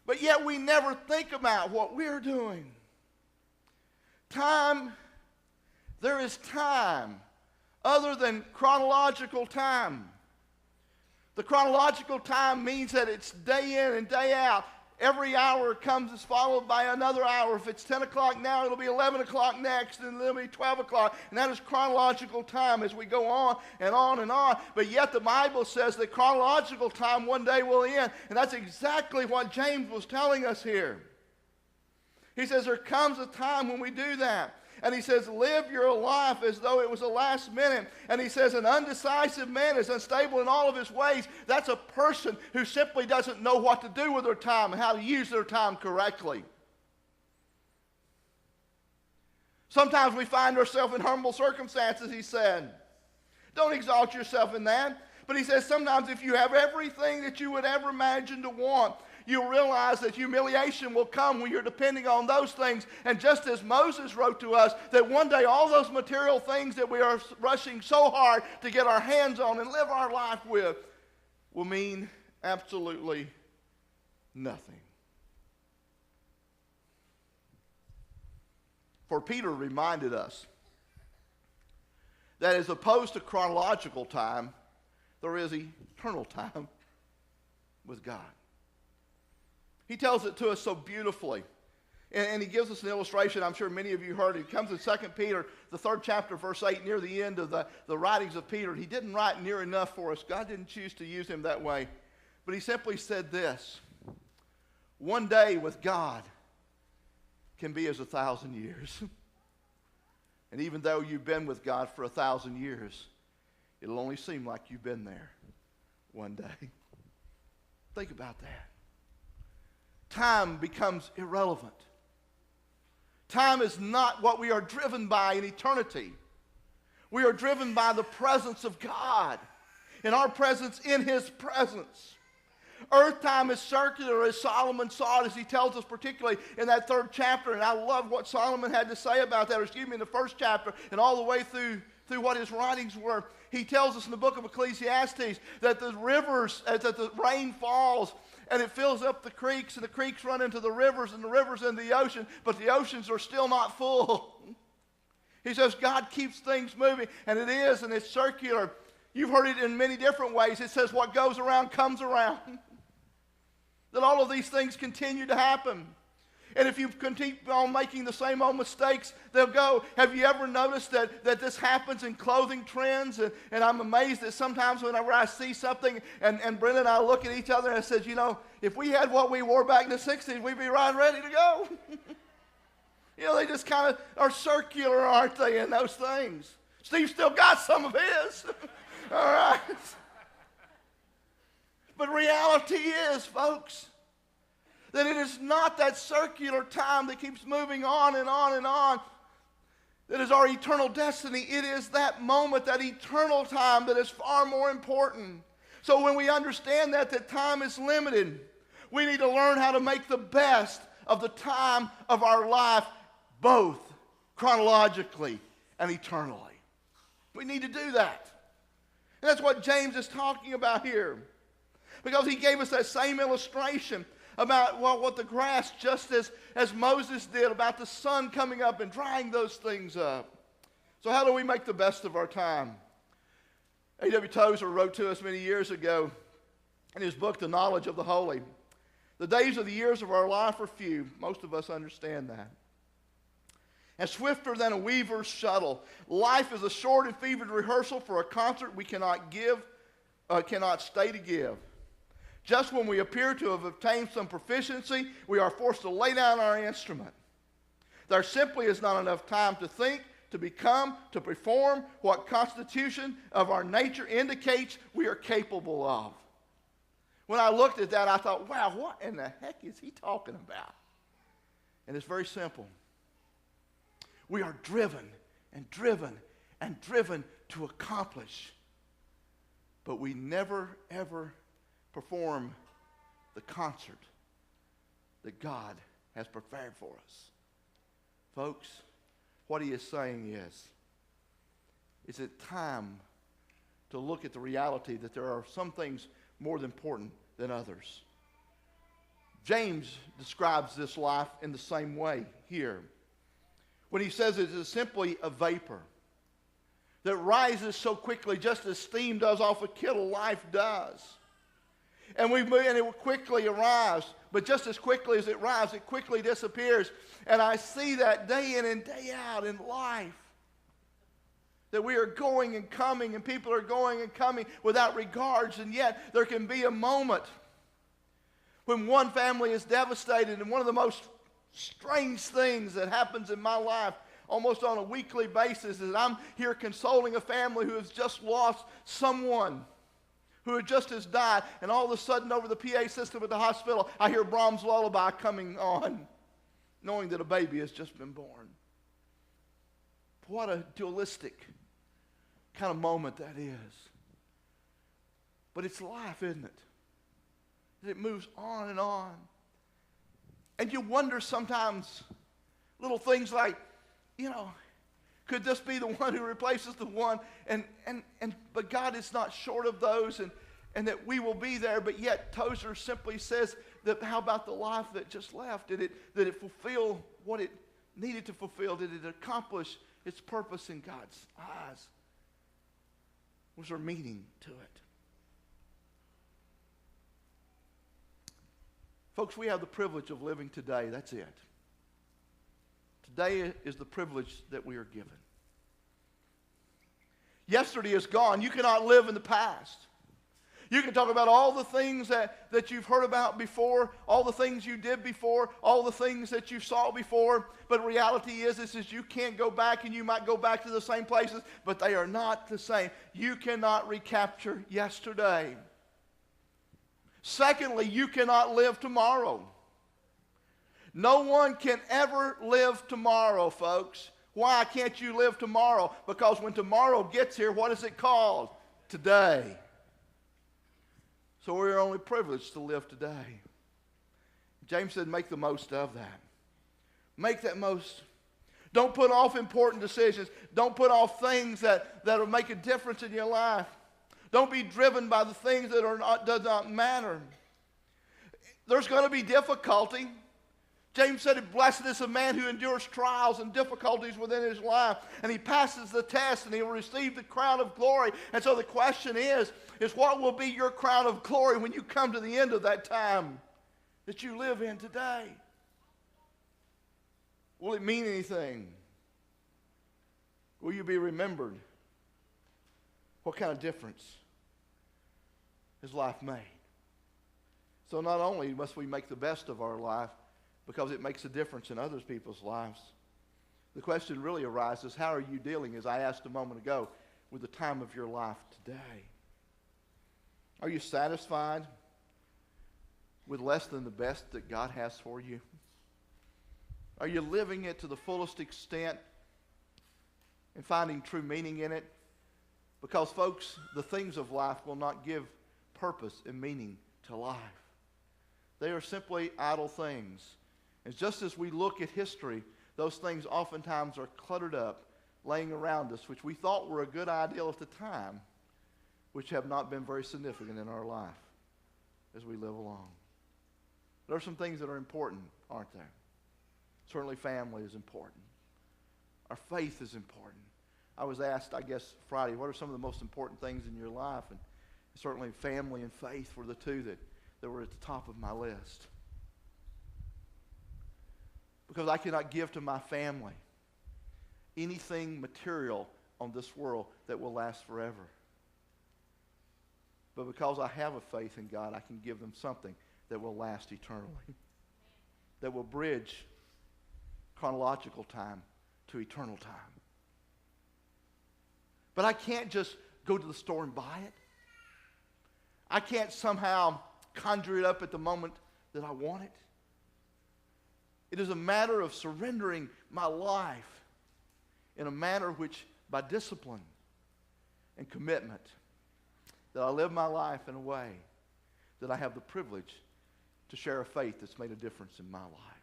But yet we never think about what we're doing. Time, there is time other than chronological time. The chronological time means that it's day in and day out. Every hour comes is followed by another hour. If it's 10 o'clock now, it'll be 11 o'clock next, and then it'll be 12 o'clock. And that is chronological time as we go on and on and on. But yet the Bible says that chronological time one day will end. And that's exactly what James was telling us here. He says there comes a time when we do that. And he says, live your life as though it was the last minute. And he says, an undecisive man is unstable in all of his ways. That's a person who simply doesn't know what to do with their time and how to use their time correctly. Sometimes we find ourselves in humble circumstances, he said. Don't exalt yourself in that. But he says sometimes if you have everything that you would ever imagine to want, you'll realize that humiliation will come when you're depending on those things. And just as Moses wrote to us, that one day all those material things that we are rushing so hard to get our hands on and live our life with will mean absolutely nothing. For Peter reminded us that as opposed to chronological time, there is eternal time with God. He tells it to us so beautifully. And he gives us an illustration. I'm sure many of you heard it. It comes in 2 Peter, the 3rd chapter, verse 8, near the end of the writings of Peter. He didn't write near enough for us. God didn't choose to use him that way. But he simply said this: one day with God can be as 1,000 years. And even though you've been with God for 1,000 years, it'll only seem like you've been there one day. Think about that. Time becomes irrelevant. Time is not what we are driven by in eternity. We are driven by the presence of God and our presence in his presence. Earth time is circular, as Solomon saw it, as he tells us particularly in that 3rd chapter. And I love what Solomon had to say about that, or excuse me, in the 1st chapter and all the way through what his writings were. He tells us in the book of Ecclesiastes that the rivers, that the rain falls and it fills up the creeks, and the creeks run into the rivers, and the rivers into the ocean, but the oceans are still not full. He says God keeps things moving, and it is, and it's circular. You've heard it in many different ways. It says what goes around comes around. That all of these things continue to happen. And if you continue on making the same old mistakes, they'll go. Have you ever noticed that this happens in clothing trends? And I'm amazed that sometimes whenever I see something, and Brenda and I look at each other and I said, you know, if we had what we wore back in the 60s, we'd be right ready to go. You know, they just kind of are circular, aren't they, in those things? Steve still got some of his. All right. But reality is, folks, that it is not that circular time that keeps moving on and on and on that is our eternal destiny. It is that moment, that eternal time, that is far more important. So when we understand that time is limited, we need to learn how to make the best of the time of our life, both chronologically and eternally. We need to do that. And that's what James is talking about here. Because he gave us that same illustration about what the grass, just as Moses did, about the sun coming up and drying those things up. So how do we make the best of our time? A.W. Tozer wrote to us many years ago in his book, The Knowledge of the Holy. The days of the years of our life are few. Most of us understand that. And swifter than a weaver's shuttle. Life is a short and fevered rehearsal for a concert we cannot stay to give. Just when we appear to have obtained some proficiency, we are forced to lay down our instrument. There simply is not enough time to think, to become, to perform what constitution of our nature indicates we are capable of. When I looked at that, I thought, wow, what in the heck is he talking about? And it's very simple. We are driven and driven and driven to accomplish, but we never, ever perform the concert that God has prepared for us. Folks, what he is saying is it time to look at the reality that there are some things more important than others. James describes this life in the same way here, when he says it is simply a vapor that rises so quickly, just as steam does off a kettle, life does. And it quickly arrives, but just as quickly as it arrives, it quickly disappears. And I see that day in and day out in life, that we are going and coming, and people are going and coming without regards, and yet there can be a moment when one family is devastated. And one of the most strange things that happens in my life almost on a weekly basis is I'm here consoling a family who has just lost someone who had just has died, and all of a sudden over the PA system at the hospital I hear Brahms' lullaby coming on, knowing that a baby has just been born. What a dualistic kind of moment that is. But it's life, isn't it? It moves on and on. And you wonder sometimes, little things like, could this be the one who replaces the one? But God is not short of those, and that we will be there. But yet Tozer simply says that how about the life that just left? Did it fulfill what it needed to fulfill? Did it accomplish its purpose in God's eyes? Was there meaning to it? Folks, we have the privilege of living today. That's it. Today is the privilege that we are given. Yesterday is gone. You cannot live in the past. You can talk about all the things that you've heard about before, all the things you did before, all the things that you saw before, but reality is you can't go back, and you might go back to the same places, but they are not the same. You cannot recapture yesterday. Secondly, you cannot live tomorrow. No one can ever live tomorrow, folks. Why can't you live tomorrow? Because when tomorrow gets here, what is it called? Today. So we're only privileged to live today. James said, make the most of that. Make that most. Don't put off important decisions. Don't put off things that will make a difference in your life. Don't be driven by the things that does not matter. There's going to be difficulty. James said, blessed is a man who endures trials and difficulties within his life, and he passes the test, and he will receive the crown of glory. And so the question is what will be your crown of glory when you come to the end of that time that you live in today? Will it mean anything? Will you be remembered? What kind of difference has life made? So not only must we make the best of our life, because it makes a difference in other people's lives, the question really arises, how are you dealing, as I asked a moment ago, with the time of your life today? Are you satisfied with less than the best that God has for you? Are you living it to the fullest extent and finding true meaning in it? Because, folks, the things of life will not give purpose and meaning to life. They are simply idle things. And just as we look at history, those things oftentimes are cluttered up, laying around us, which we thought were a good ideal at the time, which have not been very significant in our life as we live along. There are some things that are important, aren't there? Certainly family is important. Our faith is important. I was asked, I guess, Friday, what are some of the most important things in your life? And certainly family and faith were the two that were at the top of my list. Because I cannot give to my family anything material on this world that will last forever. But because I have a faith in God, I can give them something that will last eternally. That will bridge chronological time to eternal time. But I can't just go to the store and buy it. I can't somehow conjure it up at the moment that I want it. It is a matter of surrendering my life in a manner which, by discipline and commitment, that I live my life in a way that I have the privilege to share a faith that's made a difference in my life.